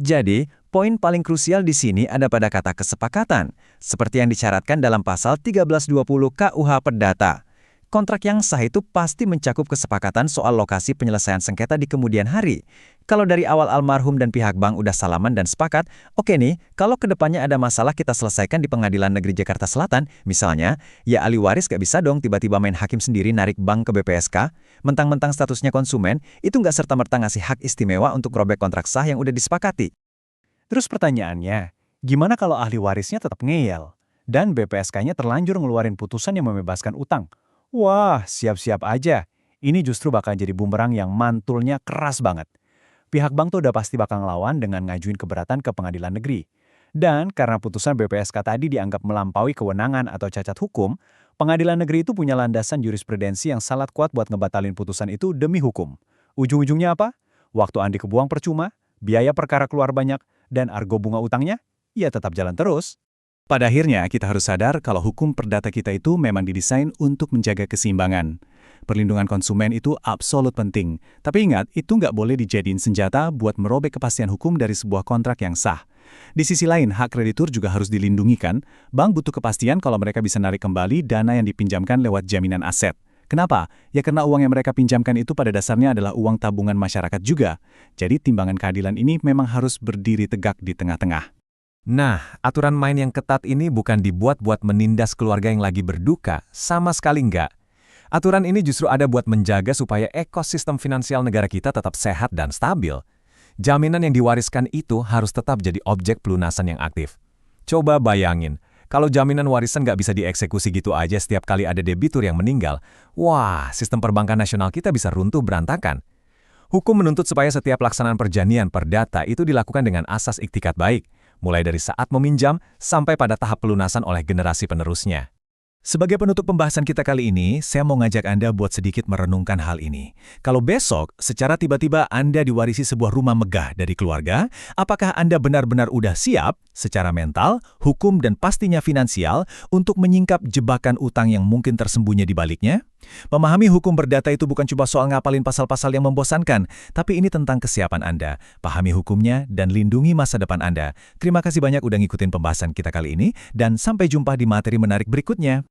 Jadi, poin paling krusial di sini ada pada kata kesepakatan, seperti yang disyaratkan dalam pasal 1320 KUH Perdata. Kontrak yang sah itu pasti mencakup kesepakatan soal lokasi penyelesaian sengketa di kemudian hari. Kalau dari awal almarhum dan pihak bank udah salaman dan sepakat, oke nih, kalau kedepannya ada masalah kita selesaikan di Pengadilan Negeri Jakarta Selatan, misalnya, ya ahli waris gak bisa dong tiba-tiba main hakim sendiri narik bank ke BPSK, mentang-mentang statusnya konsumen, itu nggak serta-merta ngasih hak istimewa untuk robek kontrak sah yang udah disepakati. Terus pertanyaannya, gimana kalau ahli warisnya tetap ngeyel? Dan BPSK-nya terlanjur ngeluarin putusan yang membebaskan utang? Wah, siap-siap aja. Ini justru bakal jadi bumerang yang mantulnya keras banget. Pihak bank tuh udah pasti bakal ngelawan dengan ngajuin keberatan ke pengadilan negeri. Dan karena putusan BPSK tadi dianggap melampaui kewenangan atau cacat hukum, pengadilan negeri itu punya landasan jurisprudensi yang sangat kuat buat ngebatalin putusan itu demi hukum. Ujung-ujungnya apa? Waktu Andi kebuang percuma, biaya perkara keluar banyak, dan argo bunga utangnya, ya tetap jalan terus. Pada akhirnya, kita harus sadar kalau hukum perdata kita itu memang didesain untuk menjaga keseimbangan. Perlindungan konsumen itu absolut penting, tapi ingat, itu nggak boleh dijadiin senjata buat merobek kepastian hukum dari sebuah kontrak yang sah. Di sisi lain, hak kreditur juga harus dilindungi kan? Bank butuh kepastian kalau mereka bisa narik kembali dana yang dipinjamkan lewat jaminan aset. Kenapa? Ya karena uang yang mereka pinjamkan itu pada dasarnya adalah uang tabungan masyarakat juga. Jadi timbangan keadilan ini memang harus berdiri tegak di tengah-tengah. Nah, aturan main yang ketat ini bukan dibuat buat menindas keluarga yang lagi berduka, sama sekali enggak. Aturan ini justru ada buat menjaga supaya ekosistem finansial negara kita tetap sehat dan stabil. Jaminan yang diwariskan itu harus tetap jadi objek pelunasan yang aktif. Coba bayangin, kalau jaminan warisan nggak bisa dieksekusi gitu aja setiap kali ada debitur yang meninggal, wah, sistem perbankan nasional kita bisa runtuh berantakan. Hukum menuntut supaya setiap pelaksanaan perjanjian perdata itu dilakukan dengan asas iktikat baik, mulai dari saat meminjam sampai pada tahap pelunasan oleh generasi penerusnya. Sebagai penutup pembahasan kita kali ini, saya mau ngajak Anda buat sedikit merenungkan hal ini. Kalau besok, secara tiba-tiba Anda diwarisi sebuah rumah megah dari keluarga, apakah Anda benar-benar udah siap secara mental, hukum, dan pastinya finansial untuk menyingkap jebakan utang yang mungkin tersembunyi di baliknya? Memahami hukum perdata itu bukan cuma soal ngapalin pasal-pasal yang membosankan, tapi ini tentang kesiapan Anda, pahami hukumnya, dan lindungi masa depan Anda. Terima kasih banyak udah ngikutin pembahasan kita kali ini, dan sampai jumpa di materi menarik berikutnya.